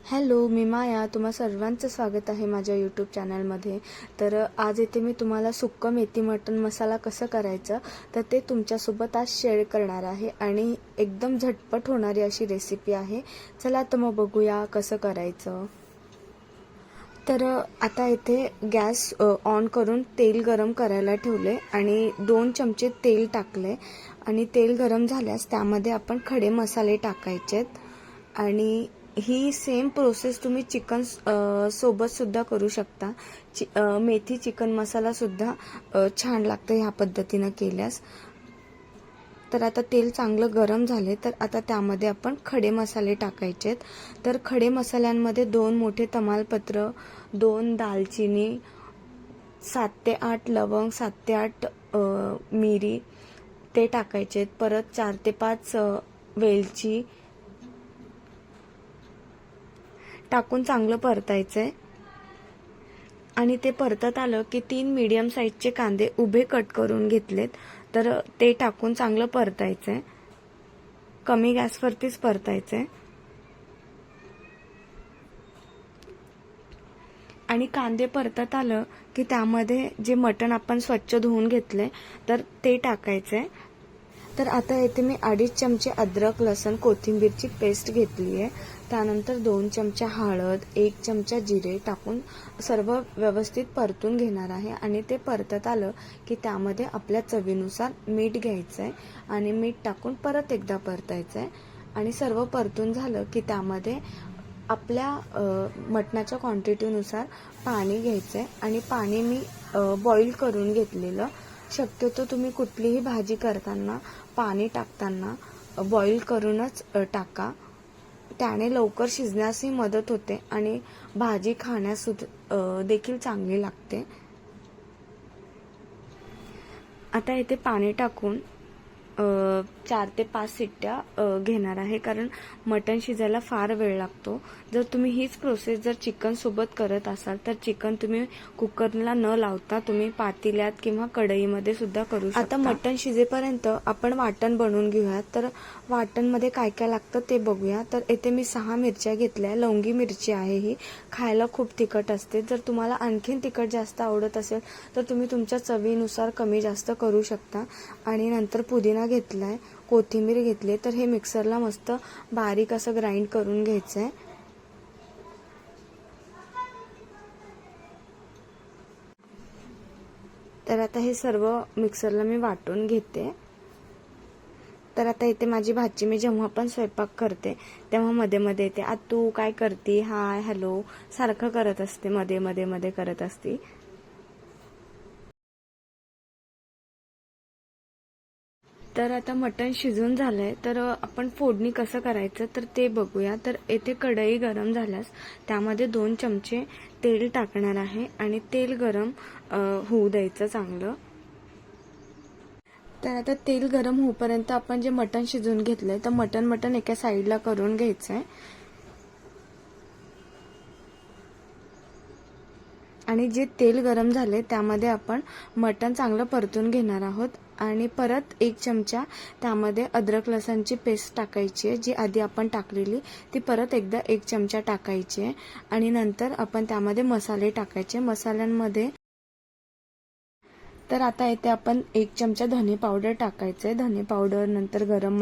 Hello, मी माया. तुम्हा सर्वांचं स्वागत आहे माझ्या यूट्यूब चॅनलमध्ये. तर आज इथे मी तुम्हाला सुक्का मेथी मटण मसाला कसं करायचं तर ते तुमच्यासोबत आज शेअर करणार आहे आणि एकदम झटपट होणारी अशी रेसिपी आहे. चला तर मग बघूया कसं करायचं. तर आता इथे गॅस ऑन करून तेल गरम करायला ठेवले आणि 2 चमचे तेल टाकले आणि तेल गरम झाल्यास त्यामध्ये आपण खडे मसाले टाकायचेत. आणि ही सेम प्रोसेस तुम्ही चिकन सोबत सुद्धा करू शकता. मेथी चिकन मसाला सुद्धा छान लागतं ह्या पद्धतीनं केल्यास. तर आता तेल चांगलं गरम झाले तर आता त्यामध्ये आपण खडे मसाले टाकायचेत. तर खडे मसाल्यांमध्ये 2 मोठे तमालपत्र, 2 दालचिनी, 7 ते 8 लवंग, 7 ते 8 मिरी ते टाकायचेत. परत 4 ते 5 वेलची टाकून चांगलं परतायचंय. आणि ते परतत आलं की 3 मीडियम साईजचे कांदे उभे कट करून घेतलेत. तर ते टाकून चांगलं परतायचंय. कमी गॅसवरतीच परतायचंय. आणि कांदे परतत आलं की त्यामध्ये जे मटण आपण स्वच्छ धुवून घेतले तर ते टाकायचंय. तर आता इथे मी 2.5 चमचे अद्रक, लसूण, कोथिंबीरची पेस्ट घेतली आहे. त्यानंतर 2 चमचे हळद, 1 चमचा जिरे टाकून सर्व व्यवस्थित परतून घेणार आहे. आणि ते परतत आलं की त्यामध्ये आपल्या चवीनुसार मीठ घ्यायचं आहे आणि मीठ टाकून परत एकदा परतायचं आहे. आणि सर्व परतून झालं की त्यामध्ये आपल्या मटणाच्या क्वांटिटीनुसार पाणी घ्यायचं आहे. आणि पाणी मी बॉईल करून घेतलेलं. शक्यतो तुम्ही कुठलीही भाजी करताना पाणी टाकताना बॉईल करूनच टाका. त्याने लवकर शिजण्यासही मदत होते आणि भाजी खाण्यास देखील चांगली लागते. आता इथे पाणी टाकून 4 ते 5 शिट्ट्या घेणार आहे, कारण मटण शिजायला फार वेळ लागतो. जर तुम्ही हीच प्रोसेस जर चिकन सोबत करत असाल तर चिकन तुम्ही कुकरला न लावता तुम्ही पातेल्यात किंवा कढईमध्ये सुद्धा करू शकता. आता मटण शिजेपर्यंत आपण वाटण बनवून घेऊया. तर वाटणमध्ये काय काय लागतं ते बघूया. तर इथे मी 6 मिरच्या घेतल्या. लवंगी मिरची आहे, ही खायला खूप तिखट असते. जर तुम्हाला आणखीन तिखट जास्त आवडत असेल तर तुम्ही तुमच्या चवीनुसार कमी जास्त करू शकता. आणि नंतर पुदिना घेतलाय, कोथिंबीर घेतली. तर हे मिक्सरला मस्त बारीक असं ग्राइंड करून घ्यायचंय. तर आता हे सर्व मिक्सरला मी वाटून घेते. तर आता इथे माझी भाची, मी जेव्हा पण स्वयंपाक करते तेव्हा मध्ये मध्ये येते, तू काय करते, हाय हॅलो सारखं करत असते, मध्ये मध्ये मध्ये करत असते. तर आता मटण शिजून झालंय. तर आपण फोडणी कसं करायचं तर ते बघूया. तर येथे कढई गरम झाल्यास त्यामध्ये 2 चमचे तेल टाकणार आहे आणि तेल गरम होऊ द्यायचं चांगलं. तर आता तेल गरम होईपर्यंत आपण जे मटण शिजून घेतलंय तर मटण एका साईडला करून घ्यायचंय. आणि जे तेल गरम झाले त्यामध्ये आपण मटण चांगलं परतून घेणार आहोत. आणि परत 1 चमचा त्यामध्ये अद्रक लसणची पेस्ट टाकायची आहे, जी आधी आपण टाकलेली ती परत एकदा 1 चमचा टाकायची आहे. आणि नंतर आपण त्यामध्ये मसाले टाकायचे. मसाल्यांमध्ये तर आता इथे आपण 1 चमचा धने पावडर टाकायचे. धने पावडर, नंतर गरम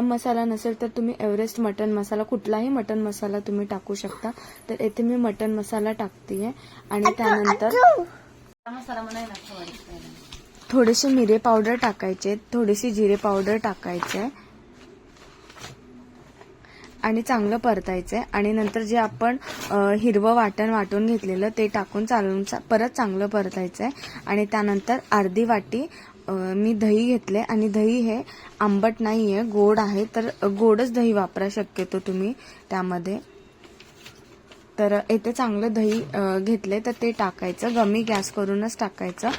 मसाला नसेल तर तुम्ही एव्हरेस्ट मटन मसाला, कुठलाही मटन मसाला तुम्ही टाकू शकता. तर इथे मी मटन मसाला टाकतेय. आणि त्यानंतर थोडेसे मिरे पावडर टाकायचे, थोडीशी जिरे पावडर टाकायचे आणि चांगलं परतायचंय. आणि नंतर जे आपण हिरवं वाटण वाटून घेतलेलं ते टाकून परत चांगलं परतायचंय. आणि त्यानंतर अर्धी वाटी मी दही घेतले. आणि दही हे आंबट नाहीये, गोड आहे. तर गोडच दही वापरा शक्यतो तुम्ही त्यामध्ये. तर इथे चांगलं दही घेतले तर ते टाकायचं. कमी गॅस करूनच टाकायचं,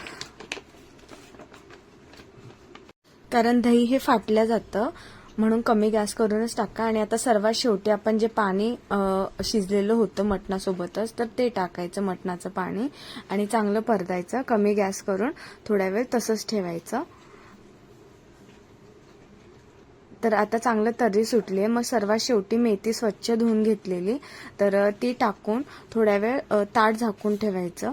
कारण दही हे फाटलं जातं, म्हणून कमी गॅस करूनच टाका. आणि आता सर्वात शेवटी आपण जे पाणी शिजलेलं होतं मटणासोबतच तर ते टाकायचं, मटणाचं पाणी. आणि चांगलं परतायचं कमी गॅस करून, थोड्या वेळ तसंच ठेवायचं. तर आता चांगलं तर्री सुटली आहे. मग सर्वात शेवटी मेथी स्वच्छ धुवून घेतलेली, तर ती टाकून थोड्या वेळ ताट झाकून ठेवायचं.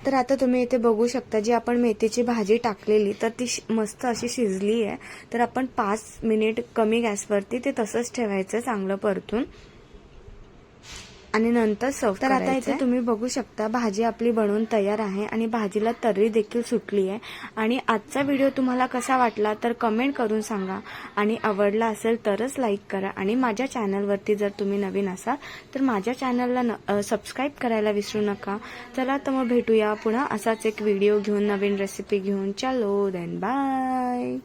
तर आता तुम्ही इथे बघू शकता, जी आपण मेथीची भाजी टाकलेली तर ती मस्त अशी शिजली आहे. तर आपण 5 मिनिट कमी गॅसवरती ते तसंच ठेवायचं चांगलं परतून आणि नंतर सर्व करायचं. तर आता इथे तुम्ही बघू शकता भाजी आपली बनवून तयार आहे आणि भाजीला तर्री देखील सुटली आहे. आणि आजचा व्हिडिओ तुम्हाला कसा वाटला तर कमेंट करून सांगा आणि आवडला असेल तरच लाईक करा. आणि माझ्या चॅनलवरती जर तुम्ही नवीन असाल तर माझ्या चॅनलला सबस्क्राईब करायला विसरू नका. चला तर मग भेटूया पुन्हा असाच एक व्हिडिओ घेऊन, नवीन रेसिपी घेऊन. चलो देन बाय.